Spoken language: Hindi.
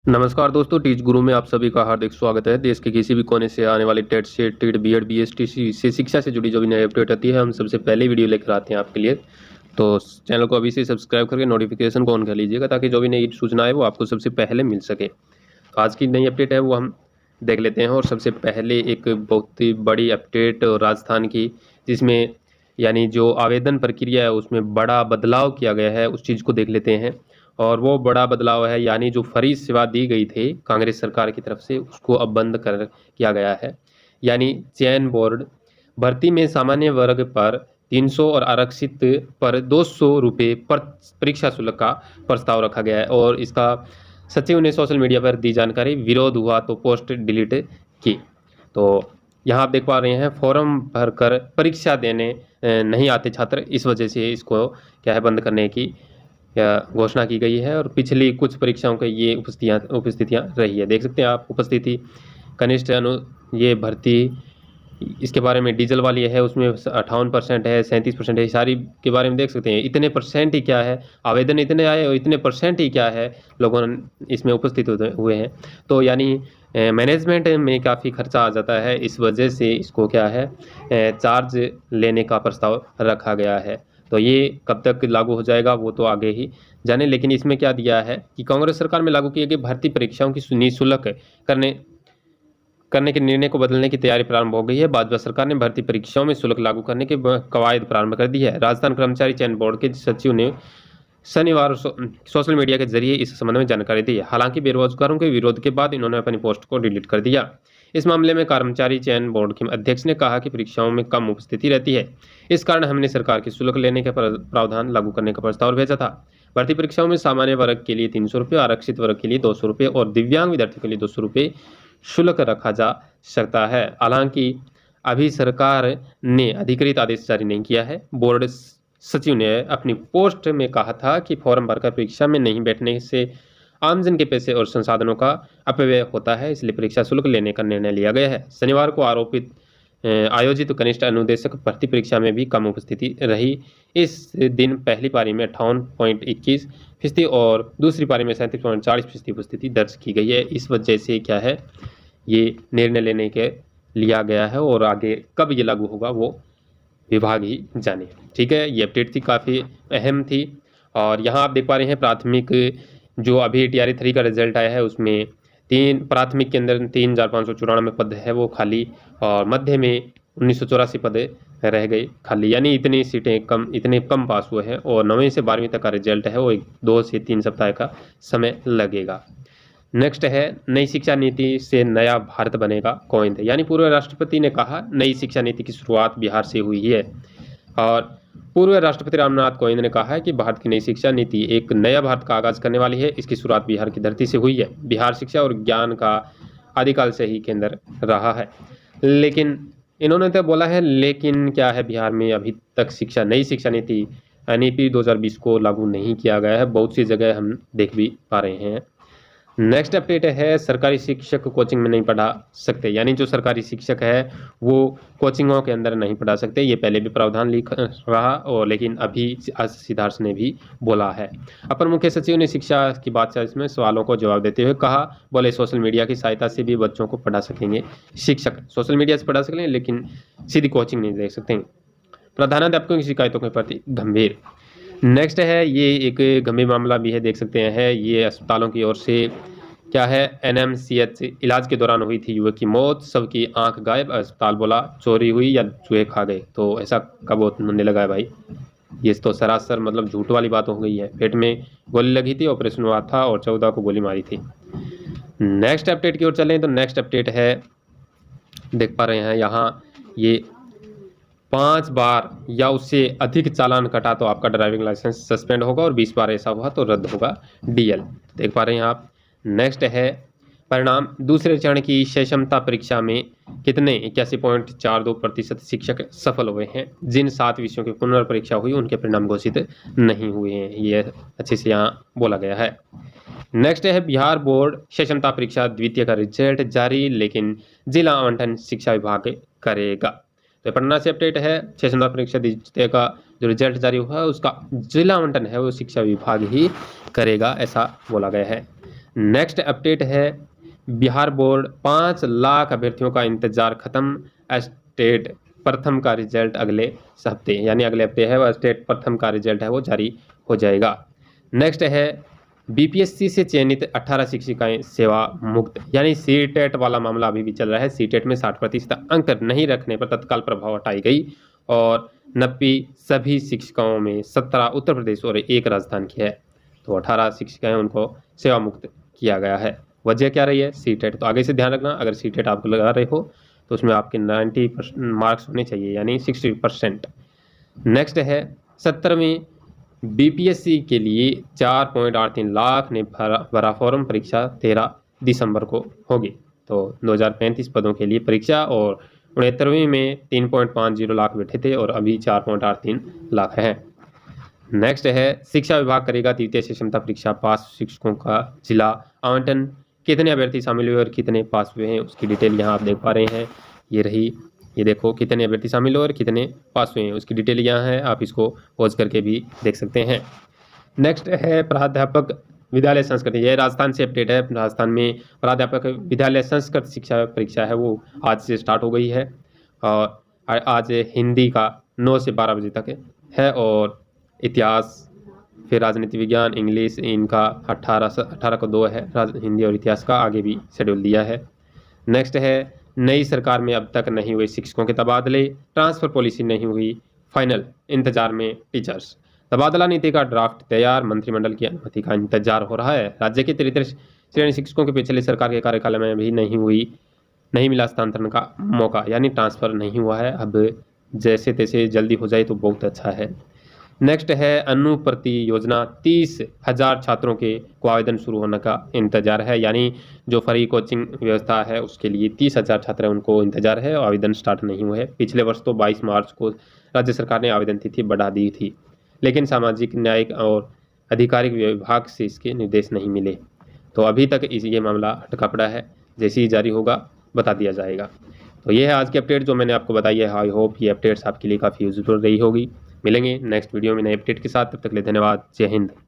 नमस्कार दोस्तों, टीच गुरु में आप सभी का हार्दिक स्वागत है। देश के किसी भी कोने से आने वाले टेट से टेट बीएड बीएसटी से शिक्षा से जुड़ी जो भी नई अपडेट आती है, हम सबसे पहले वीडियो लेकर आते हैं आपके लिए। तो चैनल को अभी से सब्सक्राइब करके नोटिफिकेशन को ऑन कर लीजिएगा ताकि जो भी नई सूचना है वो आपको सबसे पहले मिल सके। तो आज की नई अपडेट है वो हम देख लेते हैं। और सबसे पहले एक बहुत ही बड़ी अपडेट राजस्थान की, जिसमें यानी जो आवेदन प्रक्रिया है उसमें बड़ा बदलाव किया गया है, उस चीज़ को देख लेते हैं। और वो बड़ा बदलाव है, यानी जो फ्री सेवा दी गई थी कांग्रेस सरकार की तरफ से, उसको अब बंद कर किया गया है। यानी चयन बोर्ड भर्ती में सामान्य वर्ग पर 300 और आरक्षित पर 200 रुपये पर परीक्षा शुल्क का प्रस्ताव रखा गया है। और इसका सचिव ने सोशल मीडिया पर दी जानकारी, विरोध हुआ तो पोस्ट डिलीट की। तो यहाँ आप देख पा रहे हैं, फॉर्म भरकर परीक्षा देने नहीं आते छात्र, इस वजह से इसको क्या है बंद करने की घोषणा की गई है। और पिछली कुछ परीक्षाओं के ये उपस्थितियाँ रही है, देख सकते हैं आप। उपस्थिति कनिष्ठ ये भर्ती, इसके बारे में डीजल वाली है, उसमें 58% है, 37% है, सारी के बारे में देख सकते हैं। इतने परसेंट ही क्या है, आवेदन इतने आए और इतने परसेंट ही क्या है लोगों इसमें उपस्थित हुए हैं। तो यानी मैनेजमेंट में काफ़ी खर्चा आ जाता है, इस वजह से इसको क्या है चार्ज लेने का प्रस्ताव रखा गया है। तो ये कब तक लागू हो जाएगा वो तो आगे ही जाने। लेकिन इसमें क्या दिया है कि कांग्रेस सरकार में लागू किए गए भर्ती परीक्षाओं की निःशुल्क करने के निर्णय को बदलने की तैयारी प्रारंभ हो गई है। भाजपा सरकार ने भर्ती परीक्षाओं में शुल्क लागू करने के कवायद प्रारंभ कर दी है। राजस्थान कर्मचारी चयन बोर्ड के सचिव ने शनिवार सोशल मीडिया के जरिए इस संबंध में जानकारी दी है। हालांकि बेरोजगारों के विरोध के बाद इन्होंने अपनी पोस्ट को डिलीट कर दिया। इस मामले में कर्मचारी चयन बोर्ड के अध्यक्ष ने कहा कि परीक्षाओं में कम उपस्थिति रहती है, इस कारण हमने सरकार की शुल्क लेने के प्रावधान लागू करने का प्रस्ताव भेजा था। भर्ती परीक्षाओं में सामान्य वर्ग के लिए 300 रुपये, आरक्षित वर्ग के लिए 200 रुपये और दिव्यांग विद्यार्थियों के लिए 200 रुपये शुल्क रखा जा सकता है। हालांकि अभी सरकार ने अधिकृत आदेश जारी नहीं किया है। बोर्ड सचिव ने अपनी पोस्ट में कहा था कि फॉर्म भरकर परीक्षा में नहीं बैठने से आमजन के पैसे और संसाधनों का अपव्यय होता है, इसलिए परीक्षा शुल्क लेने का निर्णय लिया गया है। शनिवार को आयोजित कनिष्ठ अनुदेशक भर्ती परीक्षा में भी कम उपस्थिति रही। इस दिन पहली पारी में 58.21% और दूसरी पारी में 37.40% उपस्थिति दर्ज की गई है। इस वजह से क्या है ये निर्णय लेने के लिया गया है, और आगे कब ये लागू होगा वो विभाग ही जाने। ठीक है, ये अपडेट थी, काफ़ी अहम थी। और यहाँ आप देख पा रहे हैं प्राथमिक जो अभी TRE 3 का रिजल्ट आया है, उसमें प्राथमिक के अंदर 3594 पद है वो खाली, और मध्य में 1984 पद रह गए खाली। यानी इतने कम पास हुए हैं। और 9वीं से 12वीं तक का रिजल्ट है वो 2 से 3 सप्ताह का समय लगेगा। नेक्स्ट है, नई शिक्षा नीति से नया भारत बनेगा कोविंद। यानी पूर्व राष्ट्रपति ने कहा नई शिक्षा नीति की शुरुआत बिहार से हुई है। और पूर्व राष्ट्रपति रामनाथ कोविंद ने कहा है कि भारत की नई शिक्षा नीति एक नया भारत का आगाज करने वाली है। इसकी शुरुआत बिहार की धरती से हुई है। बिहार शिक्षा और ज्ञान का आदिकाल से ही केंद्र रहा है। लेकिन इन्होंने तो बोला है, लेकिन क्या है, बिहार में अभी तक नई शिक्षा नीति NEP 2020 को लागू नहीं किया गया है। बहुत सी जगह हम देख भी पा रहे हैं। नेक्स्ट अपडेट है, सरकारी शिक्षक कोचिंग में नहीं पढ़ा सकते। यानी जो सरकारी शिक्षक है वो कोचिंगों के अंदर नहीं पढ़ा सकते। ये पहले भी प्रावधान लिख रहा, और लेकिन अभी सिद्धार्थ ने भी बोला है। अपर मुख्य सचिव ने शिक्षा की बात इसमें सवालों को जवाब देते हुए कहा, बोले सोशल मीडिया की सहायता से भी बच्चों को पढ़ा सकेंगे शिक्षक। सोशल मीडिया से पढ़ा सकेंगे, लेकिन सीधी कोचिंग नहीं दे सकते। प्रधानाध्यापकों की शिकायतों के प्रति गंभीर। नेक्स्ट है, ये एक गंभीर मामला भी है, देख सकते हैं। ये अस्पतालों की ओर से क्या है, NMCH इलाज के दौरान हुई थी युवक की मौत, सबकी आंख गायब, अस्पताल बोला चोरी हुई या चूहे खा गए। तो ऐसा कब होने लगा है भाई, ये तो सरासर मतलब झूठ वाली बात हो गई है। पेट में गोली लगी थी, ऑपरेशन हुआ था और 14 को गोली मारी थी। नेक्स्ट अपडेट की ओर चलें तो नेक्स्ट अपडेट है, देख पा रहे हैं यहाँ, ये 5 बार या उससे अधिक चालान कटा तो आपका ड्राइविंग लाइसेंस सस्पेंड होगा, और 20 बार ऐसा हुआ तो रद्द होगा DL। देख पा रहे हैं आप। नेक्स्ट है, परिणाम दूसरे चरण की क्षमता परीक्षा में कितने 81.42% शिक्षक सफल हुए हैं। जिन 7 विषयों की पुनर्परीक्षा हुई उनके परिणाम घोषित नहीं हुए हैं, ये अच्छे से यहाँ बोला गया है। नेक्स्ट है, बिहार बोर्ड क्षमता परीक्षा द्वितीय का रिजल्ट जारी, लेकिन जिला आवंटन शिक्षा विभाग करेगा। तो पटना से अपडेट है, क्षमता परीक्षा द्वितीय का जो रिजल्ट जारी हुआ है उसका जिला आवंटन है वो शिक्षा विभाग ही करेगा, ऐसा बोला गया है। नेक्स्ट अपडेट है बिहार बोर्ड 5 लाख अभ्यर्थियों का इंतजार खत्म, स्टेट प्रथम का रिजल्ट अगले हफ्ते, यानी अगले हफ्ते है वह स्टेट प्रथम का रिजल्ट है वो जारी हो जाएगा। नेक्स्ट है बीपीएससी से चयनित 18 शिक्षिकाएं सेवा मुक्त, यानी सीटेट वाला मामला अभी भी चल रहा है। सीटेट में 60% अंक नहीं रखने पर तत्काल प्रभाव हटाई गई और 90 सभी शिक्षिकाओं में 17 उत्तर प्रदेश और 1 राजस्थान की है। तो 18 शिक्षिकाएं उनको सेवा मुक्त किया गया है। वजह क्या रही है? सीटेट। तो आगे से ध्यान रखना, अगर सीटेट आप लगा रहे हो तो उसमें आपके 90% मार्क्स होने चाहिए, यानी 60%। नेक्स्ट है 17वीं बीपीएससी के लिए 4.83 लाख ने भरा फॉर्म, परीक्षा 13 दिसंबर को होगी। तो 2035 पदों के लिए परीक्षा और 69वीं में 3.50 लाख बैठे थे और अभी 4.83 लाख हैं। नेक्स्ट है शिक्षा विभाग करेगा तृतीय से क्षमता परीक्षा, पास शिक्षकों का जिला आवंटन, कितने अभ्यर्थी शामिल हुए और कितने पास हुए हैं उसकी डिटेल यहाँ आप देख पा रहे हैं। ये रही, ये देखो कितने अभ्यर्थी शामिल हुए और कितने पास हुए हैं उसकी डिटेल यहाँ है, आप इसको पॉज करके भी देख सकते हैं। नेक्स्ट है प्राध्यापक विद्यालय संस्कृत, यह राजस्थान से अपडेट है। राजस्थान में प्राध्यापक विद्यालय संस्कृत शिक्षा परीक्षा है वो आज से स्टार्ट हो गई है और आज हिंदी का 9 से 12 बजे तक है और इतिहास, फिर राजनीति विज्ञान, इंग्लिश, इनका 18 को 2 है, हिंदी और इतिहास का आगे भी शेड्यूल दिया है। नेक्स्ट है नई सरकार में अब तक नहीं हुए शिक्षकों के तबादले, ट्रांसफ़र पॉलिसी नहीं हुई फाइनल, इंतजार में टीचर्स, तबादला नीति का ड्राफ्ट तैयार, मंत्रिमंडल की अनुमति का इंतजार हो रहा है। राज्य के तृतीय श्रेणी शिक्षकों के पिछले सरकार के कार्यकाल में भी नहीं मिला स्थानांतरण का मौका, यानी ट्रांसफ़र नहीं हुआ है। अब जैसे तैसे जल्दी हो जाए तो बहुत अच्छा है। नेक्स्ट है अनुप्रति योजना, 30,000 छात्रों के को आवेदन शुरू होने का इंतजार है, यानी जो फ्री कोचिंग व्यवस्था है उसके लिए 30,000 छात्र हैं उनको इंतजार है और आवेदन स्टार्ट नहीं हुए हैं। पिछले वर्ष तो 22 मार्च को राज्य सरकार ने आवेदन तिथि बढ़ा दी थी, लेकिन सामाजिक न्यायिक और आधिकारिक विभाग से इसके निर्देश नहीं मिले, तो अभी तक ये मामला अटका पड़ा है। जैसे ही जारी होगा बता दिया जाएगा। तो ये है आज की अपडेट जो मैंने आपको बताई है। आई होप ये अपडेट्स आपके लिए काफ़ी यूजफुल रही होगी। मिलेंगे नेक्स्ट वीडियो में नए अपडेट के साथ, तब तक के लिए धन्यवाद। जय हिंद।